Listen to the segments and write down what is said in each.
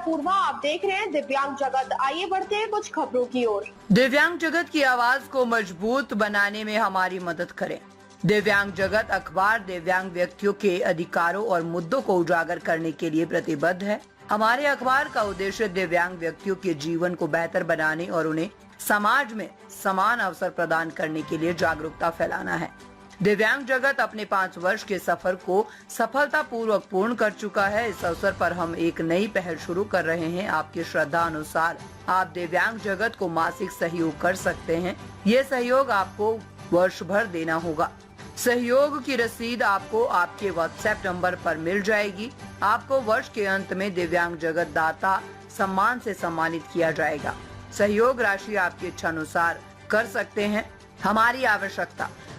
अपूर्वा, आप देख रहे हैं दिव्यांग जगत। आइए बढ़ते हैं कुछ खबरों की ओर। दिव्यांग जगत की आवाज को मजबूत बनाने में हमारी मदद करें। दिव्यांग जगत अखबार दिव्यांग व्यक्तियों के अधिकारों और मुद्दों को उजागर करने के लिए प्रतिबद्ध है। हमारे अखबार का उद्देश्य दिव्यांग व्यक्तियों के जीवन को बेहतर बनाने और उन्हें समाज में समान अवसर प्रदान करने के लिए जागरूकता फैलाना है। दिव्यांग जगत अपने 5 वर्ष के सफर को सफलतापूर्वक पूर्ण कर चुका है। इस अवसर पर हम एक नई पहल शुरू कर रहे हैं। आपकी श्रद्धा अनुसार आप दिव्यांग जगत को मासिक सहयोग कर सकते हैं। ये सहयोग आपको वर्ष भर देना होगा। सहयोग की रसीद आपको आपके व्हाट्सएप नंबर पर मिल जाएगी। आपको वर्ष के अंत में दिव्यांग जगत दाता सम्मान से सम्मानित किया जाएगा। सहयोग राशि आपकी इच्छा अनुसार कर सकते हैं।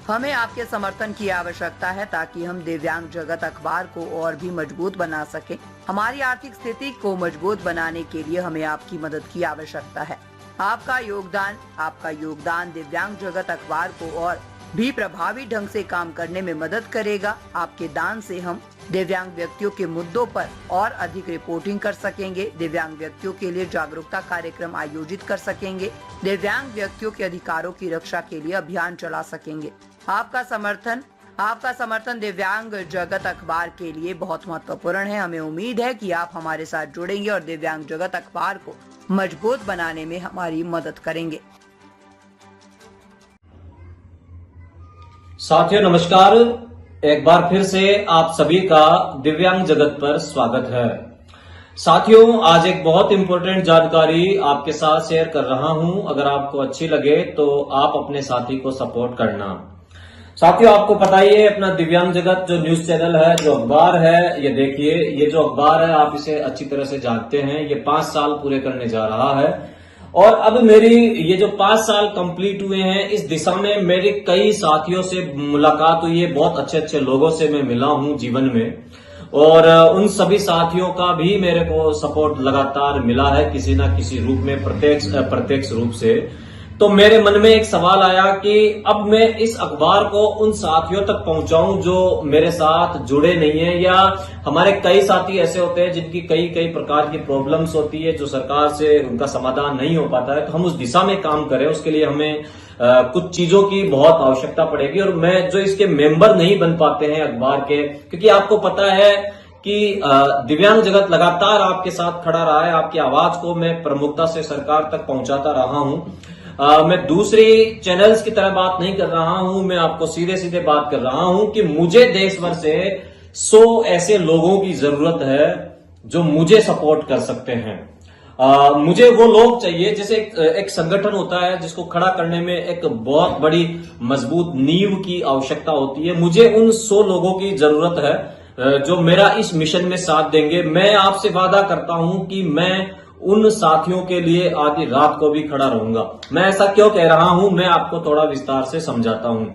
हमें आपके समर्थन की आवश्यकता है ताकि हम दिव्यांग जगत अखबार को और भी मजबूत बना सकें। हमारी आर्थिक स्थिति को मजबूत बनाने के लिए हमें आपकी मदद की आवश्यकता है। आपका योगदान दिव्यांग जगत अखबार को और भी प्रभावी ढंग से काम करने में मदद करेगा। आपके दान से हम दिव्यांग व्यक्तियों के मुद्दों पर और अधिक रिपोर्टिंग कर सकेंगे, दिव्यांग व्यक्तियों के लिए जागरूकता कार्यक्रम आयोजित कर सकेंगे, दिव्यांग व्यक्तियों के अधिकारों की रक्षा के लिए अभियान चला सकेंगे। आपका समर्थन दिव्यांग जगत अखबार के लिए बहुत महत्वपूर्ण है। हमें उम्मीद है कि आप हमारे साथ जुड़ेंगे और दिव्यांग जगत अखबार को मजबूत बनाने में हमारी मदद करेंगे। साथियों नमस्कार, एक बार फिर से आप सभी का दिव्यांग जगत पर स्वागत है। साथियों, आज एक बहुत इंपॉर्टेंट जानकारी आपके साथ शेयर कर रहा हूं। अगर आपको अच्छी लगे तो आप अपने साथी को सपोर्ट करना। साथियों, आपको पता ही है अपना दिव्यांग जगत जो न्यूज चैनल है, जो अखबार है, ये देखिए, ये जो अखबार है आप इसे अच्छी तरह से जानते हैं। ये 5 साल पूरे करने जा रहा है और अब मेरी ये जो 5 साल कंप्लीट हुए हैं, इस दिशा में मेरे कई साथियों से मुलाकात हुई है। बहुत अच्छे अच्छे लोगों से मैं मिला हूं जीवन में और उन सभी साथियों का भी मेरे को सपोर्ट लगातार मिला है किसी ना किसी रूप में, प्रत्यक्ष रूप से। तो मेरे मन में एक सवाल आया कि अब मैं इस अखबार को उन साथियों तक पहुंचाऊं जो मेरे साथ जुड़े नहीं है, या हमारे कई साथी ऐसे होते हैं जिनकी कई प्रकार की प्रॉब्लम्स होती है जो सरकार से उनका समाधान नहीं हो पाता है। तो हम उस दिशा में काम करें, उसके लिए हमें कुछ चीजों की बहुत आवश्यकता पड़ेगी। और मैं जो इसके मेंबर नहीं बन पाते हैं अखबार के, क्योंकि आपको पता है कि दिव्यांग जगत लगातार आपके साथ खड़ा रहा है। आपकी आवाज को मैं प्रमुखता से सरकार तक पहुंचाता रहा हूं। मैं दूसरी चैनल्स की तरह बात नहीं कर रहा हूं, मैं आपको सीधे बात कर रहा हूं कि मुझे देश भर से 100 ऐसे लोगों की जरूरत है जो मुझे सपोर्ट कर सकते हैं। मुझे वो लोग चाहिए, जैसे एक संगठन होता है जिसको खड़ा करने में एक बहुत बड़ी मजबूत नींव की आवश्यकता होती है। मुझे उन 100 लोगों की जरूरत है जो मेरा इस मिशन में साथ देंगे। मैं आपसे वादा करता हूं कि मैं उन साथियों के लिए आधी रात को भी खड़ा रहूंगा। मैं ऐसा क्यों कह रहा हूं, मैं आपको थोड़ा विस्तार से समझाता हूं।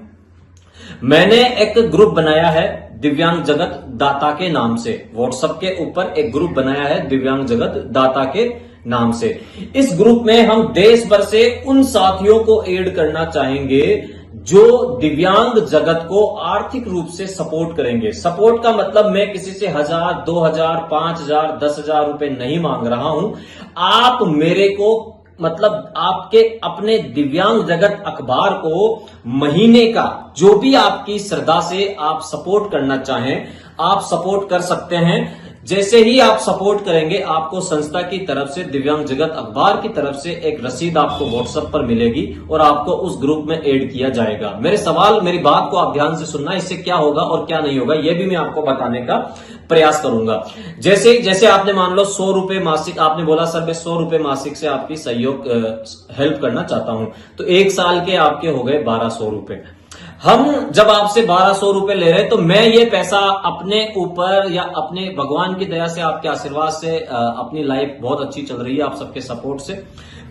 मैंने एक ग्रुप बनाया है दिव्यांग जगत दाता के नाम से। व्हाट्सएप के ऊपर एक ग्रुप बनाया है दिव्यांग जगत दाता के नाम से। इस ग्रुप में हम देश भर से उन साथियों को ऐड करना चाहेंगे जो दिव्यांग जगत को आर्थिक रूप से सपोर्ट करेंगे। सपोर्ट का मतलब मैं किसी से 1000, 2000, 5000, 10,000 रुपए नहीं मांग रहा हूं। आप मेरे को मतलब आपके अपने दिव्यांग जगत अखबार को महीने का जो भी आपकी श्रद्धा से आप सपोर्ट करना चाहें, आप सपोर्ट कर सकते हैं। जैसे ही आप सपोर्ट करेंगे, आपको संस्था की तरफ से, दिव्यांग जगत अखबार की तरफ से एक रसीद आपको व्हाट्सएप पर मिलेगी और आपको उस ग्रुप में ऐड किया जाएगा। मेरी बात को आप ध्यान से सुनना, इससे क्या होगा और क्या नहीं होगा यह भी मैं आपको बताने का प्रयास करूंगा। जैसे आपने मान लो 100 रुपए मासिक, आपने बोला सर मैं 100 रुपए मासिक से आपकी सहयोग हेल्प करना चाहता हूं, तो 1 साल के आपके हो गए 1200 रुपए। हम जब आपसे 1200 रुपए ले रहे हैं तो मैं ये पैसा अपने ऊपर या अपने भगवान की दया से, आपके आशीर्वाद से, अपनी लाइफ बहुत अच्छी चल रही है आप सबके सपोर्ट से,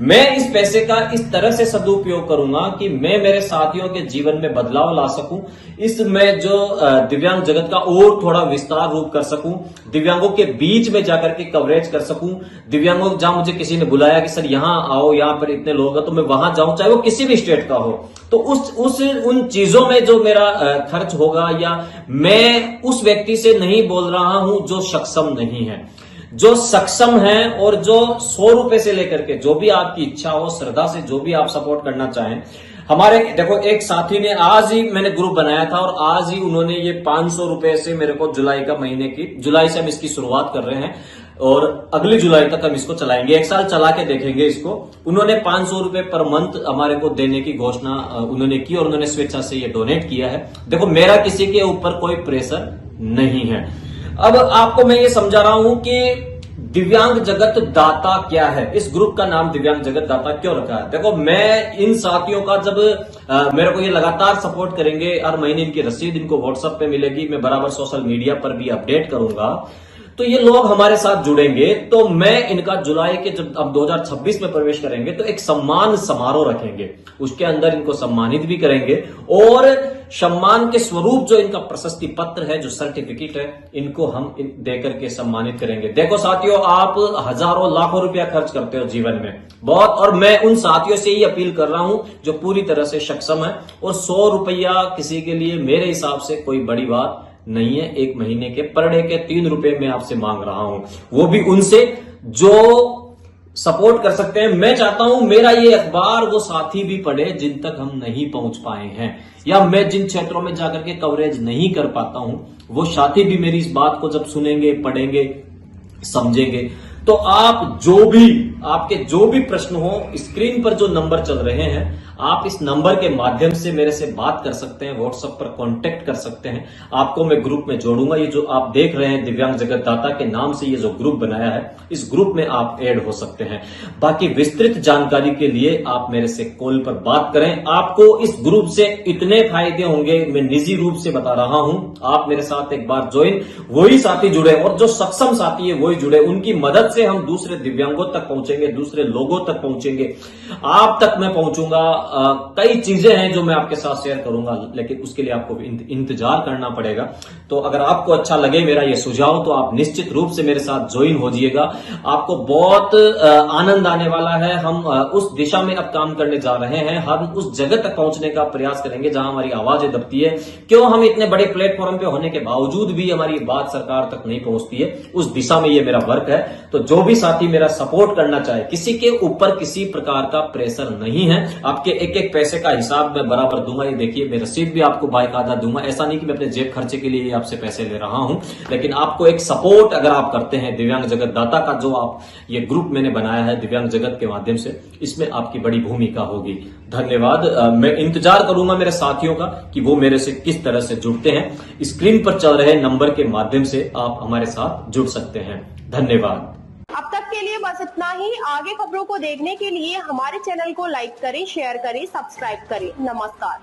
मैं इस पैसे का इस तरह से सदुपयोग करूंगा कि मैं मेरे साथियों के जीवन में बदलाव ला सकूं। इसमें जो दिव्यांग जगत का और थोड़ा विस्तार रूप कर सकूं, दिव्यांगों के बीच में जाकर के कवरेज कर सकूं। दिव्यांगों जहां मुझे किसी ने बुलाया कि सर यहां आओ, यहां पर इतने लोग हैं, तो मैं वहां जाऊं, चाहे वो किसी भी स्टेट का हो, तो उन चीजों में जो मेरा खर्च होगा, या मैं उस व्यक्ति से नहीं बोल रहा हूं जो सक्षम नहीं है। जो सक्षम हैं और जो 100 रुपए से लेकर के जो भी आपकी इच्छा हो, श्रद्धा से जो भी आप सपोर्ट करना चाहें, हमारे देखो एक साथी ने आज ही मैंने ग्रुप बनाया था और आज ही उन्होंने ये 500 रुपए से मेरे को जुलाई का महीने की, जुलाई से हम इसकी शुरुआत कर रहे हैं और अगली जुलाई तक हम इसको चलाएंगे, 1 साल चला के देखेंगे इसको। उन्होंने 500 रुपए पर मंथ हमारे को देने की घोषणा उन्होंने की और उन्होंने स्वेच्छा से ये डोनेट किया है। देखो मेरा किसी के ऊपर कोई प्रेशर नहीं है। अब आपको मैं ये समझा रहा हूं कि दिव्यांग जगत दाता क्या है, इस ग्रुप का नाम दिव्यांग जगत दाता क्यों रखा है। देखो मैं इन साथियों का जब मेरे को ये लगातार सपोर्ट करेंगे, हर महीने इनकी रसीद इनको व्हाट्सएप पे मिलेगी, मैं बराबर सोशल मीडिया पर भी अपडेट करूंगा, तो ये लोग हमारे साथ जुड़ेंगे तो मैं इनका जुलाई के जब अब 2026 में प्रवेश करेंगे तो एक सम्मान समारोह रखेंगे, उसके अंदर इनको सम्मानित भी करेंगे और सम्मान के स्वरूप जो इनका प्रशस्ति पत्र है, जो सर्टिफिकेट है, इनको हम देकर के सम्मानित करेंगे। देखो साथियों, आप हजारों लाखों रुपया खर्च करते हो जीवन में बहुत, और मैं उन साथियों से ही अपील कर रहा हूं जो पूरी तरह से सक्षम है, और 100 रुपया किसी के लिए मेरे हिसाब से कोई बड़ी बात नहीं है। एक महीने के पर डे के 3 रुपए मैं आपसे मांग रहा हूं, वो भी उनसे जो सपोर्ट कर सकते हैं। मैं चाहता हूं मेरा ये अखबार वो साथी भी पढ़े जिन तक हम नहीं पहुंच पाए हैं, या मैं जिन क्षेत्रों में जाकर के कवरेज नहीं कर पाता हूं, वो साथी भी मेरी इस बात को जब सुनेंगे, पढ़ेंगे, समझेंगे, तो आप आपके जो भी प्रश्न हो, स्क्रीन पर जो नंबर चल रहे हैं, आप इस नंबर के माध्यम से मेरे से बात कर सकते हैं, व्हाट्सएप पर कांटेक्ट कर सकते हैं। आपको मैं ग्रुप में जोड़ूंगा। ये जो आप देख रहे हैं दिव्यांग जगत दाता के नाम से ये जो ग्रुप बनाया है, इस ग्रुप में आप ऐड हो सकते हैं। बाकी विस्तृत जानकारी के लिए आप मेरे से कॉल पर बात करें। आपको इस ग्रुप से इतने फायदे होंगे, मैं निजी रूप से बता रहा हूं। आप मेरे साथ एक बार ज्वाइन, वही साथी जुड़े और जो सक्षम साथी है वही जुड़े, उनकी मदद से हम दूसरे दिव्यांगों तक पहुंचेंगे, दूसरे लोगों तक पहुंचेंगे, आप तक मैं पहुंचूंगा। कई चीजें हैं जो मैं आपके साथ शेयर करूंगा, लेकिन उसके लिए आपको इंतजार करना पड़ेगा। तो अगर आपको अच्छा लगे मेरा ये सुझाव, तो आप निश्चित रूप से मेरे साथ ज्वाइन हो जाइएगा। आपको बहुत आनंद आने वाला है। हम उस दिशा में अब काम करने जा रहे हैं। हम उस जगह तक पहुंचने का प्रयास करेंगे जहां हमारी आवाजें दबती है। क्यों हम इतने बड़े प्लेटफॉर्म पे होने के बावजूद भी हमारी बात सरकार तक नहीं पहुंचती है, उस दिशा में ये मेरा वर्क है। तो जो भी साथी मेरा सपोर्ट करना चाहे, किसी के ऊपर किसी प्रकार का प्रेशर नहीं है। आपके एक एक पैसे का हिसाब मैं बराबर दूंगा। ये देखिए, मैं रसीद भी आपको बाकायदा दूंगा। ऐसा नहीं कि मैं अपने जेब खर्चे के लिए आपसे पैसे ले रहा हूं, लेकिन आपको एक सपोर्ट अगर आप करते हैं दिव्यांग जगत दाता का, जो आप ये ग्रुप मैंने बनाया है दिव्यांग जगत के माध्यम से, इसमें आपकी बड़ी भूमिका होगी। धन्यवाद। मैं इंतजार करूंगा मेरे साथियों का कि वो मेरे से किस तरह से जुड़ते हैं। स्क्रीन पर चल रहे नंबर के माध्यम से आप हमारे साथ जुड़ सकते हैं। धन्यवाद। अब तक के लिए बस इतना ही। आगे खबरों को देखने के लिए हमारे चैनल को लाइक करें, शेयर करें, सब्सक्राइब करें। नमस्कार।